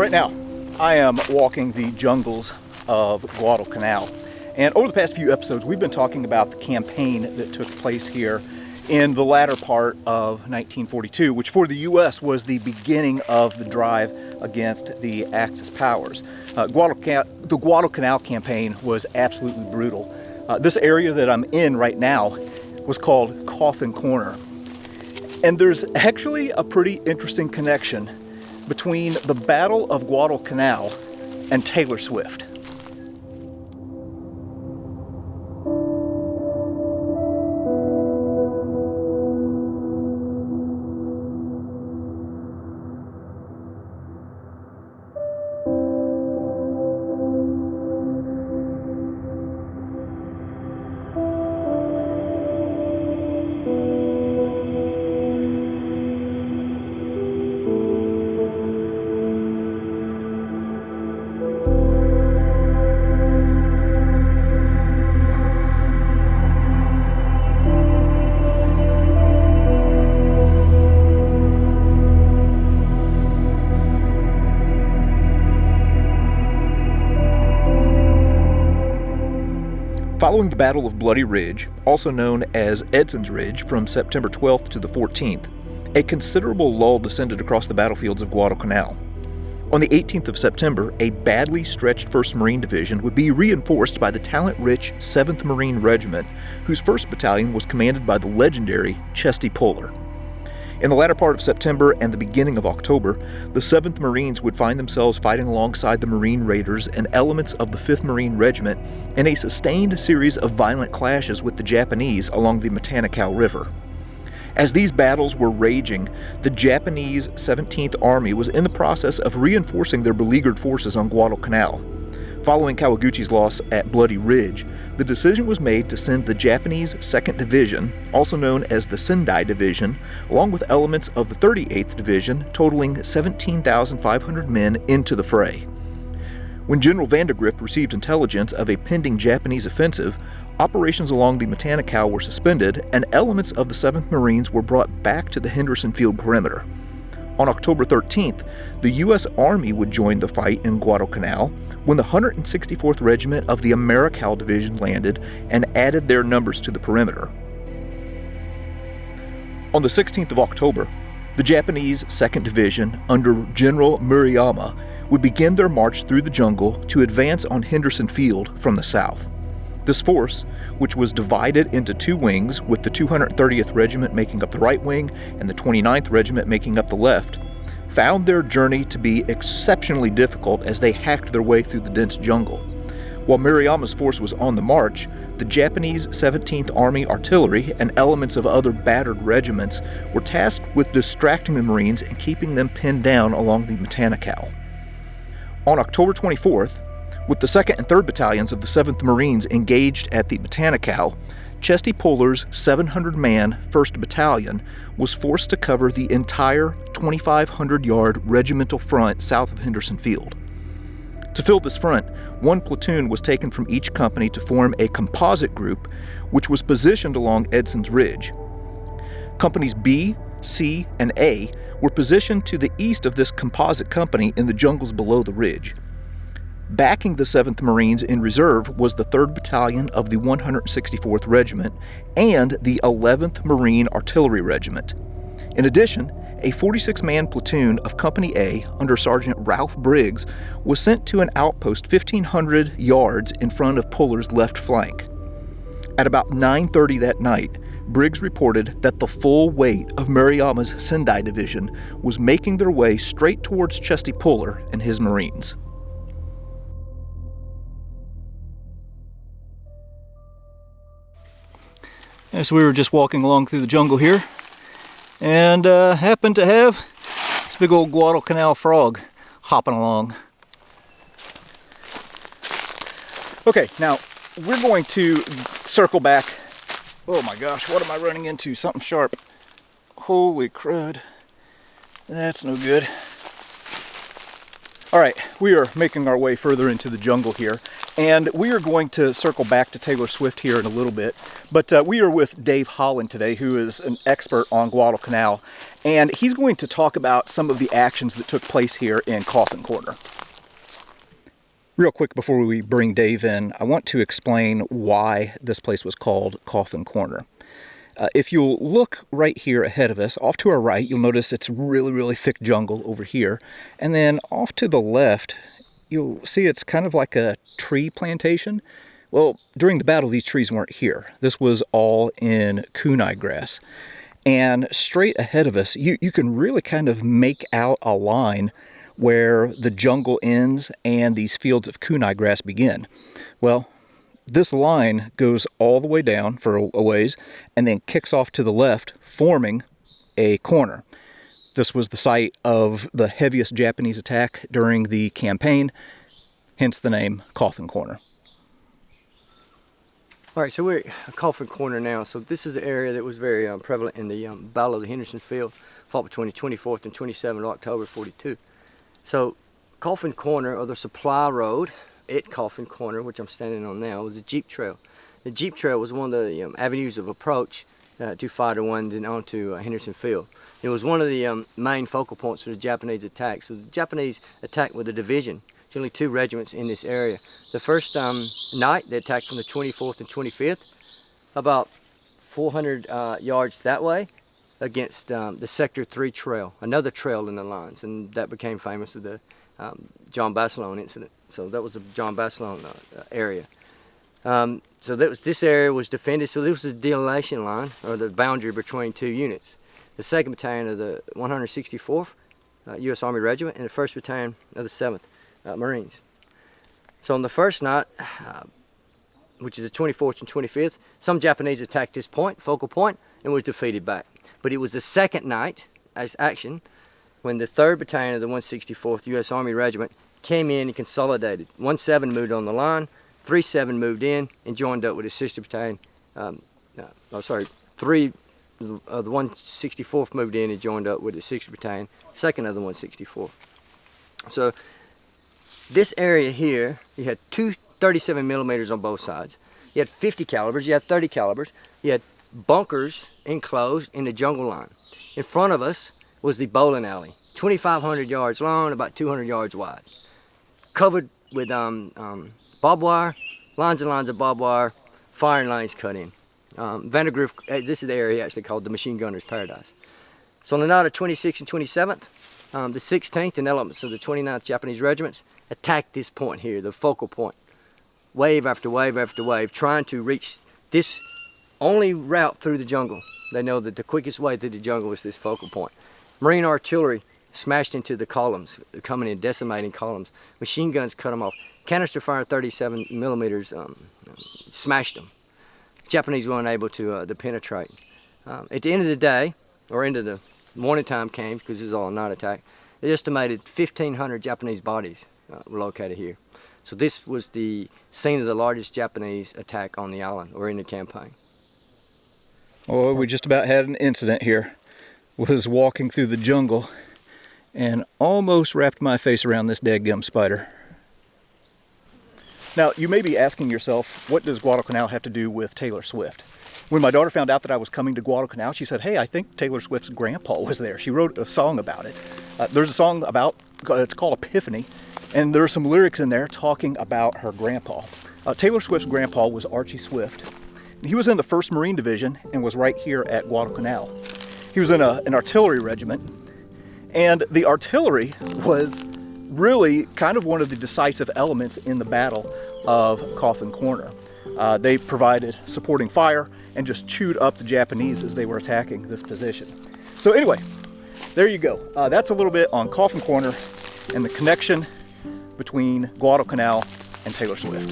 Right now, I am walking the jungles of Guadalcanal. And over the past few episodes, we've been talking about the campaign that took place here in the latter part of 1942, which for the U.S. was the beginning of the drive against the Axis powers. The Guadalcanal campaign was absolutely brutal. This area that I'm in right now was called Coffin Corner. And there's actually a pretty interesting connection between the Battle of Guadalcanal and Taylor Swift. Following the Battle of Bloody Ridge, also known as Edson's Ridge, from September 12th to the 14th, a considerable lull descended across the battlefields of Guadalcanal. On the 18th of September, a badly stretched 1st Marine Division would be reinforced by the talent-rich 7th Marine Regiment, whose 1st Battalion was commanded by the legendary Chesty Puller. In the latter part of September and the beginning of October, the 7th Marines would find themselves fighting alongside the Marine Raiders and elements of the 5th Marine Regiment in a sustained series of violent clashes with the Japanese along the Guadalcanal River. As these battles were raging, the Japanese 17th Army was in the process of reinforcing their beleaguered forces on Guadalcanal. Following Kawaguchi's loss at Bloody Ridge, the decision was made to send the Japanese 2nd Division, also known as the Sendai Division, along with elements of the 38th Division, totaling 17,500 men, into the fray. When General Vandergrift received intelligence of a pending Japanese offensive, operations along the Guadalcanal were suspended and elements of the 7th Marines were brought back to the Henderson field perimeter. On October 13th, the U.S. Army would join the fight in Guadalcanal when the 164th Regiment of the Americal Division landed and added their numbers to the perimeter. On the 16th of October, the Japanese 2nd Division under General Murayama would begin their march through the jungle to advance on Henderson Field from the south. This force, which was divided into two wings, with the 230th Regiment making up the right wing and the 29th Regiment making up the left, found their journey to be exceptionally difficult as they hacked their way through the dense jungle. While Murayama's force was on the march, the Japanese 17th Army Artillery and elements of other battered regiments were tasked with distracting the Marines and keeping them pinned down along the Guadalcanal. On October 24th, with the 2nd and 3rd Battalions of the 7th Marines engaged at the Guadalcanal, Chesty Puller's 700-man 1st Battalion was forced to cover the entire 2,500-yard regimental front south of Henderson Field. To fill this front, one platoon was taken from each company to form a composite group, which was positioned along Edson's Ridge. Companies B, C, and A were positioned to the east of this composite company in the jungles below the ridge. Backing the 7th Marines in reserve was the 3rd Battalion of the 164th Regiment and the 11th Marine Artillery Regiment. In addition, a 46-man platoon of Company A under Sergeant Ralph Briggs was sent to an outpost 1,500 yards in front of Puller's left flank. At about 9:30 that night, Briggs reported that the full weight of Murayama's Sendai Division was making their way straight towards Chesty Puller and his Marines. So we were just walking along through the jungle here and happened to have this big old Guadalcanal frog hopping along. Okay, now we're going to circle back. Oh my gosh, what am I running into? Something sharp. Holy crud. That's no good. All right, we are making our way further into the jungle here, And we are going to circle back to Taylor Swift here in a little bit, but we are with Dave Holland today, who is an expert on Guadalcanal, and he's going to talk about some of the actions that took place here in Coffin Corner. Real quick before we bring Dave in, I want to explain why this place was called Coffin Corner. If you'll look right here ahead of us, off to our right, you'll notice it's really thick jungle over here. And then off to the left, you'll see it's kind of like a tree plantation. Well, during the battle, these trees weren't here. This was all in kunai grass. And straight ahead of us, you can really kind of make out a line where the jungle ends and these fields of kunai grass begin. Well, this line goes all the way down for a ways and then kicks off to the left, forming a corner. This was the site of the heaviest Japanese attack during the campaign, hence the name Coffin Corner. All right, so we're at Coffin Corner now. So this is the area that was very prevalent in the Battle of the Henderson field, fought between the 24th and 27th of October, 42. So Coffin Corner, or the supply road at Coffin Corner, which I'm standing on now, was a jeep trail. The jeep trail was one of the avenues of approach to Fighter 1 and onto Henderson field. It was one of the main focal points for the Japanese attack. So the Japanese attacked with a division, generally 2 regiments in this area. The first night, they attacked from the 24th and 25th, about 400 yards that way, against the Sector 3 trail, another trail in the lines, and that became famous with the John Basilone incident. So that was the John Basilone area. So this area was defended, so this was the delineation line, or the boundary between 2 units. The 2nd Battalion of the 164th U.S. Army Regiment and the 1st Battalion of the 7th Marines. So on the first night, which is the 24th and 25th, some Japanese attacked this point, focal point, and was defeated back. But it was the 2nd night, as action, when the 3rd Battalion of the 164th U.S. Army Regiment came in and consolidated. 1-7 moved on the line, 3-7 moved in and joined up with the sister battalion. 3 of the 164th moved in and joined up with the 6th Battalion, 2nd of the 164th. So this area here, you had 2 37 millimeters on both sides. You had 50 calibers, you had 30 calibers, you had bunkers enclosed in the jungle line. In front of us was the bowling alley, 2,500 yards long, about 200 yards wide, covered with barbed wire, lines and lines of barbed wire, firing lines cut in. Vandergrift, this is the area actually called the Machine Gunner's Paradise. So on the night of 26th and 27th, the 16th and elements of the 29th Japanese regiments attacked this point here, the focal point. Wave after wave after wave, trying to reach this only route through the jungle. They know that the quickest way through the jungle is this focal point. Marine artillery smashed into the columns, coming in, decimating columns. Machine guns cut them off. Canister fire 37 millimeters smashed them. Japanese weren't able to penetrate. At the end of the day, or into the morning time came, because this is all a night attack, they estimated 1,500 Japanese bodies were located here. So this was the scene of the largest Japanese attack on the island, or in the campaign. Well, we just about had an incident here. Was walking through the jungle and almost wrapped my face around this dadgum spider. Now, you may be asking yourself, what does Guadalcanal have to do with Taylor Swift? When my daughter found out that I was coming to Guadalcanal, she said, hey, I think Taylor Swift's grandpa was there. She wrote a song about it. There's a song about, it's called Epiphany, and there are some lyrics in there talking about her grandpa. Taylor Swift's grandpa was Archie Swift. He was in the 1st Marine Division and was right here at Guadalcanal. He was in an artillery regiment, and the artillery was really kind of one of the decisive elements in the Battle of Coffin Corner. They provided supporting fire and just chewed up the Japanese as they were attacking this position. So anyway, there you go. That's a little bit on Coffin Corner and the connection between Guadalcanal and Taylor Swift.